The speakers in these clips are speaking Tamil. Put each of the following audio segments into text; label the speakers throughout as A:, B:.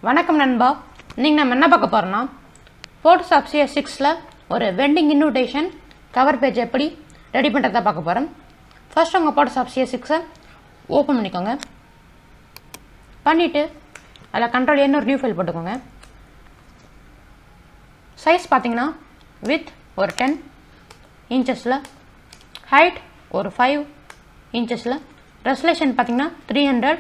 A: வணக்கம் நண்பா. நீங்கள் நம்ம என்ன பார்க்க போகிறோம்னா Photoshop CS6ல் ஒரு வெண்டிங் இன்விடேஷன் கவர் பேஜ் எப்படி ரெடி பண்ணுறதா பார்க்க போகிறோம். ஃபர்ஸ்ட் உங்கள் Photoshop CS6 ஓப்பன் பண்ணிக்கோங்க. பண்ணிவிட்டு அதில் கண்ட்ரோல் என்ன ஒரு நியூ ஃபைல் போட்டுக்கோங்க. சைஸ் பார்த்தீங்கன்னா வித் ஒரு 10 இன்ச்சஸில், ஹைட் ஒரு 5 இன்ச்சஸில், ரெசல்யூஷன் பார்த்தீங்கன்னா 300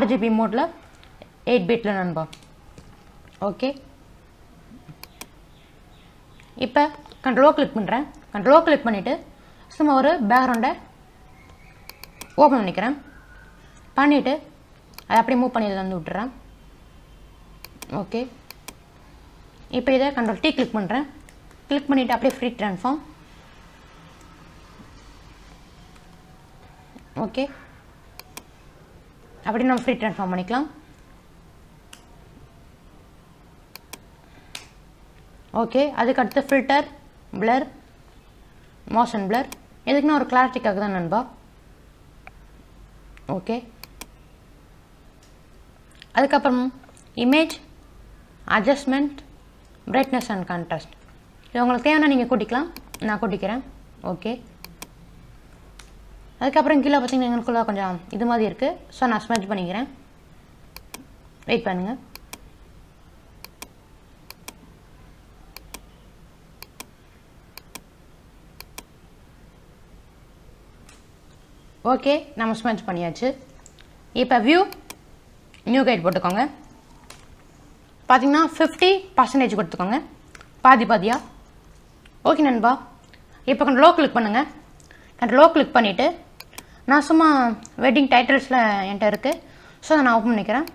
A: RGB மோடில் 8 பிட்டில் நண்பா. ஓகே, இப்போ கண்ட்ரோல் கிளிக் பண்ணுறேன். கண்ட்ரோல் கிளிக் பண்ணிவிட்டு சும்மா ஒரு பேக்ரவுண்டை ஓப்பன் பண்ணிக்கிறேன். பண்ணிவிட்டு அதை அப்படியே மூவ் பண்ணி இதில் வந்து விட்டுறேன். ஓகே, இப்போ இதை கண்ட்ரோல் T கிளிக் பண்ணுறேன். கிளிக் பண்ணிவிட்டு அப்படியே ஃப்ரீ ட்ரான்ஸ்ஃபார்ம். ஓகே, அப்படி நம்ம ஃப்ரீ ட்ரான்ஸ்ஃபார்ம் பண்ணிக்கலாம். ஓகே, அதுக்கு அடுத்து ஃபில்டர், பிளர், மோஷன் பிளர். எதுக்குன்னா ஒரு கிளாரிட்டிக்காக தான் நண்பா. ஓகே, அதுக்கப்புறம் image, adjustment, brightness and contrast. இது உங்களுக்கு தேவைன்னா நீங்கள் கூட்டிக்கலாம், நான் கூட்டிக்கிறேன். ஓகே, அதுக்கப்புறம் கீழே பார்த்தீங்கன்னா எங்களுக்குள்ள கொஞ்சம் இது மாதிரி இருக்குது. ஸோ நான் ஸ்மெச் பண்ணிக்கிறேன். வெயிட் பண்ணுங்கள். ஓகே, நம்ம ஸ்மெச் பண்ணியாச்சு. இப்போ வியூ நியூ கைட் போட்டுக்கோங்க. பார்த்தீங்கன்னா 50% கொடுத்துக்கோங்க, பாதி பாதியாக. ஓகே நண்பா, இப்போ கொஞ்சம் லோ கிளிக் பண்ணுங்கள். கொஞ்சம் லோ கிளிக் பண்ணிவிட்டு நான் சும்மா வெட்டிங் டைட்டில்ஸில் என்கிட்ட இருக்குது. ஸோ அதை நான் ஓப்பன் பண்ணிக்கிறேன்.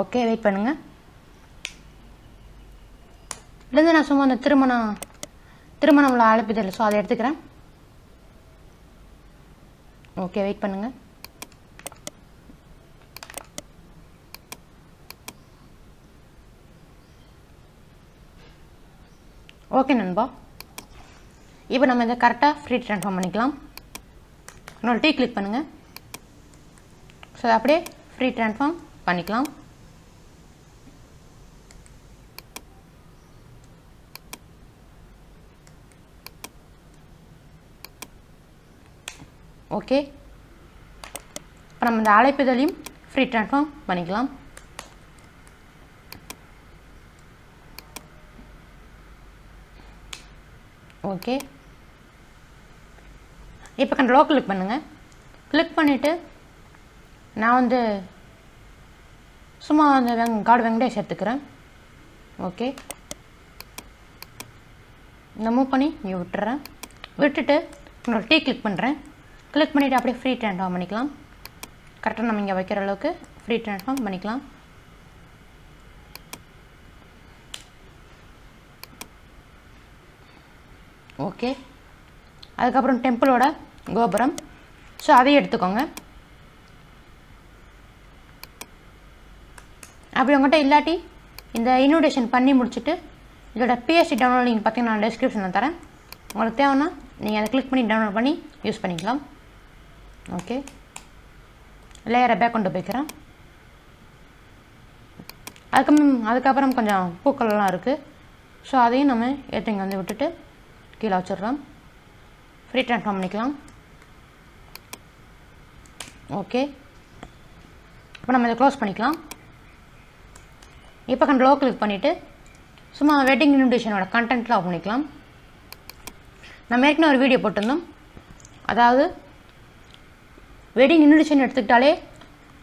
A: ஓகே, வெயிட் பண்ணுங்கள். இதுலேருந்து நான் சும்மா அந்த திருமணம்ல அழைப்புதல், ஸோ அதை எடுத்துக்கிறேன். ஓகே, வெயிட் பண்ணுங்கள். ஓகே நண்பா, இப்போ நம்ம இதை கரெக்டாக ஃப்ரீ ட்ரான்ஸ்ஃபார்ம் பண்ணிக்கலாம். இன்னொரு T கிளிக் பண்ணுங்கள். ஸோ அப்படியே ஃப்ரீ ட்ரான்ஸ்ஃபார்ம் பண்ணிக்கலாம். ஓகே, இப்போ நம்ம இந்த அழைப்புதலையும் ஃப்ரீ ட்ரான்ஸ்ஃபார்ம் பண்ணிக்கலாம். ஓகே, இப்போ கண்ட்ரோல் கிளிக் பண்ணுங்கள். கிளிக் பண்ணிவிட்டு நான் வந்து சும்மா அந்த காட் வெங்கடேஷ் எடுத்துக்கிறேன். ஓகே, நான் மூவ் பண்ணி இங்கே விட்டுறேன். விட்டுட்டு இன்னொரு T கிளிக் பண்ணுறேன். கிளிக் பண்ணிவிட்டு அப்படியே ஃப்ரீ ட்ரான்ஸ்ஃபார்ம் பண்ணிக்கலாம். கரெக்டாக நம்ம இங்கே வைக்கிற அளவுக்கு ஃப்ரீ ட்ரான்ஸ்ஃபார்ம் பண்ணிக்கலாம். ஓகே, அதுக்கப்புறம் டெம்பிளோட கோபுரம், ஸோ அதையும் எடுத்துக்கோங்க. அப்படி உங்கள்கிட்ட இல்லாட்டி இந்த இன்விடேஷன் பண்ணி முடிச்சுட்டு இதோட PSD டவுன்லோட் லிங்க் பார்த்தீங்கன்னா நான் டிஸ்கிரிப்ஷனில் தரேன். உங்களுக்கு தேவைன்னா நீங்கள் அதை கிளிக் பண்ணி டவுன்லோட் பண்ணி யூஸ் பண்ணிக்கலாம். ஓகே, லேயரை பேக் கொண்டு போய்க்கிறேன். அதுக்கப்புறம் கொஞ்சம் பூக்கள்லாம் இருக்குது. ஸோ அதையும் நம்ம எடுத்து இங்கே வந்து விட்டுட்டு கீழே வச்சிடலாம். ஃப்ரீ ட்ரான்ஸ்ஃபார்ம் பண்ணிக்கலாம். ஓகே, இப்போ நம்ம இதை க்ளோஸ் பண்ணிக்கலாம். இப்போ கண்ட்ரோல் கிளிக் பண்ணிவிட்டு சும்மா வெட்டிங் இன்விடேஷனோட கண்டென்ட்லாம் ஆஃப் பண்ணிக்கலாம். நம்ம ஏற்கனவே ஒரு வீடியோ போட்டிருந்தோம். அதாவது வெட்டிங் இன்விடேஷன் எடுத்துக்கிட்டாலே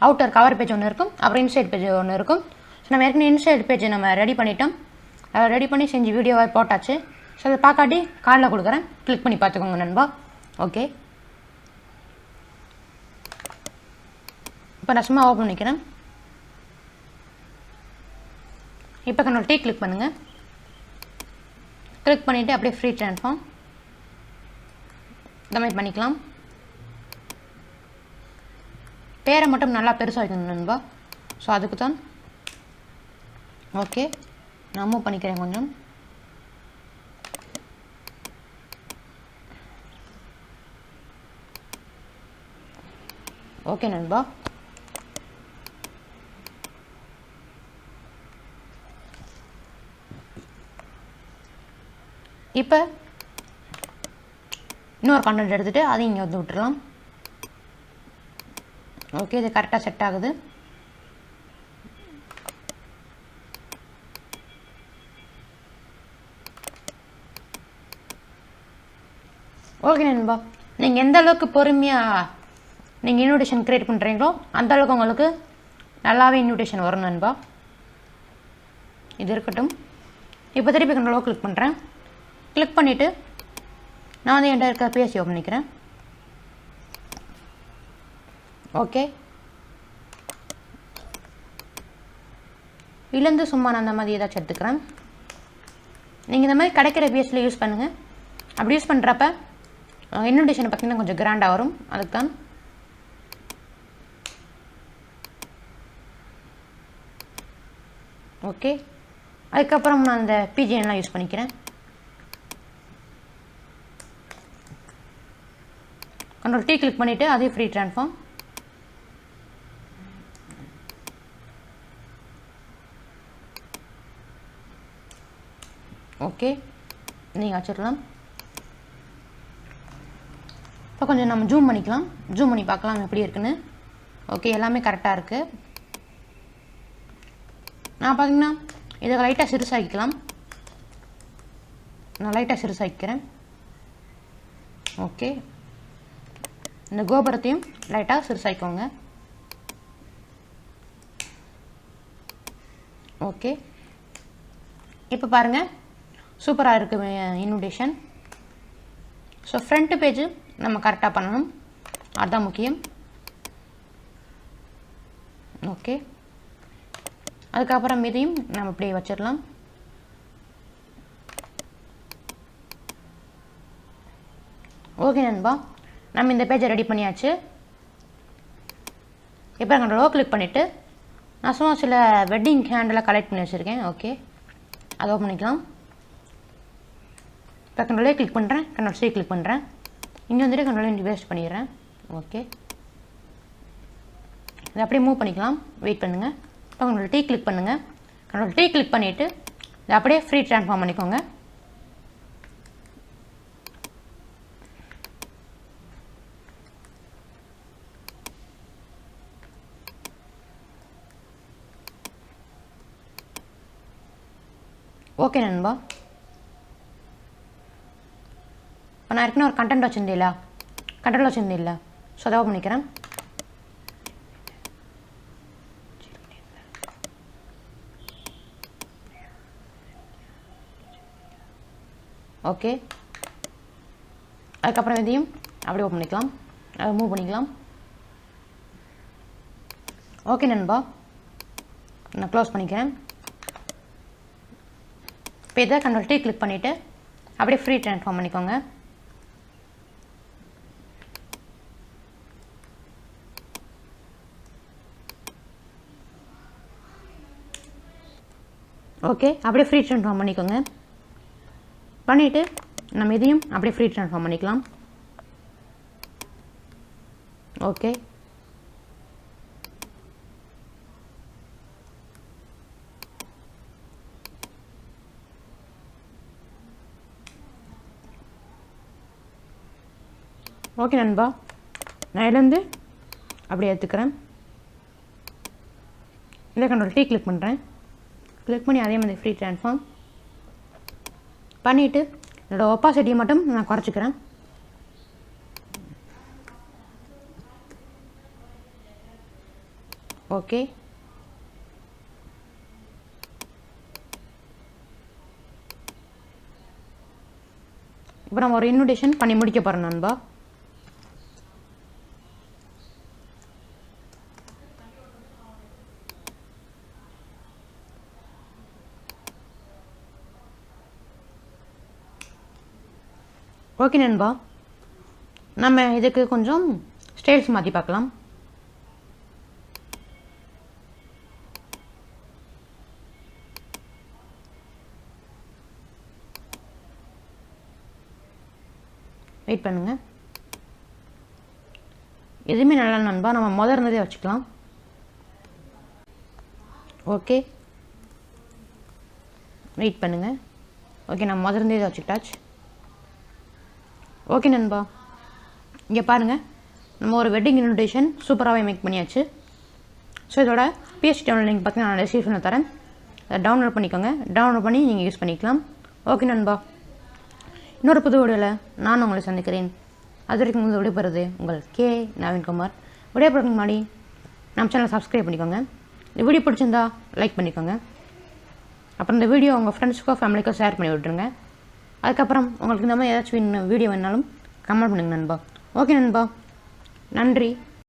A: அவுட்டர் கவர் பேஜ் ஒன்று இருக்கும், அப்புறம் இன்சைட் பேஜ் ஒன்று இருக்கும். ஸோ நம்ம ஏற்கனவே இன்சைட் பேஜை நம்ம ரெடி பண்ணிட்டோம். அதை ரெடி பண்ணி செஞ்சு வீடியோவாக போட்டாச்சு. ஸோ அதை பார்க்காட்டி கார்டில் கொடுக்குறேன், கிளிக் பண்ணி பார்த்துக்கோங்க நண்பா. ஓகே, இப்போ நான் சும்மா ஓப்பன் பண்ணிக்கிறேன். இப்போ கண்ட்ரோல் T கிளிக் பண்ணுங்கள். கிளிக் பண்ணிவிட்டு அப்படியே ஃப்ரீ ட்ரான்ஸ்ஃபார்ம் இந்த மாதிரி பண்ணிக்கலாம். பேரை மட்டும் நல்லா பெருசாக வைக்கணும் நண்பா. ஸோ அதுக்கு தான். ஓகே, நான் மூவ் பண்ணிக்கிறேன் கொஞ்சம். ஓகே நண்பா, இப்போ இன்னொரு கண்டென்ட் எடுத்துகிட்டு அதையும் இங்கே வந்து விட்டுறலாம். ஓகே, இது கரெக்டாக செட் ஆகுது. ஓகே நண்பா, நீங்கள் எந்த அளவுக்கு பொறுமையாக நீங்கள் இன்விடேஷன் க்ரியேட் பண்ணுறீங்களோ அந்த அளவுக்கு உங்களுக்கு நல்லாவே இன்விடேஷன் வரும் நண்பா. இது இருக்கட்டும். இப்போ திருப்பி கண்ட்ரோல் கிளிக் பண்ணுறேன். கிளிக் பண்ணிவிட்டு நான் வந்து என்கிட்ட இருக்க PSD ஓப்பன் பண்ணிக்கிறேன். ஓகே, இதுலேருந்து சும்மா நான் அந்த மாதிரி ஏதாச்சும் எடுத்துக்கிறேன். நீங்கள் இந்த மாதிரி கிடைக்கிற PSD யூஸ் பண்ணுங்கள். அப்படி யூஸ் பண்ணுறப்ப இன்விடேஷனை பார்த்திங்கன்னா கொஞ்சம் கிராண்டாக வரும். அதுக்கு தான். ஓகே, அதுக்கப்புறம் நான் அந்த பிஜிஎன்லாம் யூஸ் பண்ணிக்கிறேன். கண்ட்ரோல் T கிளிக் பண்ணிவிட்டு அதே ஃப்ரீ ட்ரான்ஸ்ஃபார்ம். ஓகே, நீங்கள் வச்சிடலாம். இப்போ கொஞ்சம் நம்ம ஜூம் பண்ணிக்கலாம். ஜூம் பண்ணி பார்க்கலாம் எப்படி இருக்குன்னு. ஓகே, எல்லாமே கரெக்டாக இருக்குது. நான் பார்த்தீங்கன்னா இதை லைட்டாக சிறுசாக்கிக்கலாம். நான் லைட்டாக சிறுசாக்கிறேன். ஓகே, இந்த கோபுரத்தையும் லைட்டாக சிறுசாக்கிக்கோங்க. ஓகே, இப்போ பாருங்கள் சூப்பராக இருக்குது இன்விடேஷன். ஸோ ஃப்ரண்ட் பேஜு நம்ம கரெக்டாக பண்ணணும், அதுதான் முக்கியம். ஓகே, அதுக்கப்புறம் இதையும் நம்ம இப்படியே வச்சிடலாம். ஓகே நண்பா, நம்ம இந்த பேஜை ரெடி பண்ணியாச்சு. இப்போ நாங்கள் லோ கிளிக் பண்ணிவிட்டு நான் சும்மா சில வெட்டிங் ஹேண்டெல்லாம் கலெக்ட் பண்ணி வச்சுருக்கேன். ஓகே, அதை ஓப்பன் பண்ணிக்கலாம். இப்போ கண்ட்ரோலே கிளிக் பண்ணுறேன், கண்ட்ரோல் C கிளிக் பண்ணுறேன். இங்கே வந்துட்டு கண்ட்ரோல் வேஸ்ட் பண்ணிடுறேன். ஓகே, இதை அப்படியே மூவ் பண்ணிக்கலாம். வெயிட் பண்ணுங்கள். இப்போ கண்ட்ரோல் T கிளிக் பண்ணுங்கள். கண்ட்ரோல் T கிளிக் பண்ணிவிட்டு இதை அப்படியே ஃப்ரீ ட்ரான்ஸ்ஃபார்ம் பண்ணிக்கோங்க. ஓகே நண்பா, இப்போ நான் ஏற்கனவே ஒரு கண்டென்ட் வச்சுருந்தேன். ஸோ அதை பண்ணிக்கிறேன். ஓகே, அதுக்கப்புறம் இதையும் அப்படியே ஓப்பன் பண்ணிக்கலாம், அதை மூவ் பண்ணிக்கலாம். ஓகே நண்பா, நான் க்ளோஸ் பண்ணிக்கிறேன். இப்போ இதை கண்ட்ரோல் T கிளிக் பண்ணிவிட்டு அப்படியே ஃப்ரீ ட்ரான்ஸ்ஃபார்ம் பண்ணிக்கோங்க. ஓகே, அப்படியே ஃப்ரீ ட்ரான்ஸ்ஃபார்ம் பண்ணிக்கோங்க. பண்ணிவிட்டு நம்ம இதையும் அப்படியே ஃப்ரீ ட்ரான்ஸ்ஃபார்ம் பண்ணிக்கலாம். ஓகே, ஓகே நண்பா, நான் இதுலேருந்து அப்படியே எடுத்துக்கிறேன். இதை கண்ட்ரோல் T கிளிக் பண்ணுறேன். கிளிக் பண்ணி அதே மாதிரி ஃப்ரீ ட்ரான்ஸ்ஃபார்ம் பண்ணிவிட்டு என்னோடய ஒப்பாசிட்டியை மட்டும் நான் குறைச்சிக்கிறேன். ஓகே, இப்போ நம்ம ஒரு இன்விடேஷன் பண்ணி முடிக்க போகிறோம் நண்பா. ஓகே நண்பா, நம்ம இதுக்கு கொஞ்சம் ஸ்டைல்ஸ் மாற்றி பார்க்கலாம். வெயிட் பண்ணுங்கள். எதுவுமே நல்லா நண்பா, நம்ம முதல் இருந்ததே வச்சுக்கலாம். ஓகே, வெயிட் பண்ணுங்கள். ஓகே, நம்ம முதல் இருந்ததே வச்சுக்கிட்டாச்சு. ஓகே நண்பா, இங்கே பாருங்கள், நம்ம ஒரு வெட்டிங் இன்விடேஷன் சூப்பராகவே மேக் பண்ணியாச்சு. ஸோ இதோட PSD டவுன்லோட் லிங்க் பார்த்தீங்கன்னா நான் டிஸ்கிரிப்ஷனில் தரேன். அதை டவுன்லோட் பண்ணிக்கோங்க. டவுன்லோட் பண்ணி நீங்கள் யூஸ் பண்ணிக்கலாம். ஓகே நண்பா, இன்னொரு புது வீடியோவில் நான் உங்களை சந்திக்கிறேன். அது வரைக்கும் உங்களை விடைபெறுது உங்கள் கே நவீன்குமார். விடைபெறதுக்கு முன்னாடி நம்ம சேனலை சப்ஸ்கிரைப் பண்ணிக்கோங்க. இந்த வீடியோ பிடிச்சிருந்தா லைக் பண்ணிக்கோங்க. அப்புறம் இந்த வீடியோ உங்கள் ஃப்ரெண்ட்ஸுக்கோ ஃபேமிலிக்கோ ஷேர் பண்ணி விட்டுருங்க. அதுக்கப்புறம் உங்களுக்கு இந்த மாதிரி ஏதாச்சும் வீடியோ வேணாலும் கமெண்ட் பண்ணுங்கள் நண்பா. ஓகே நண்பா, நன்றி.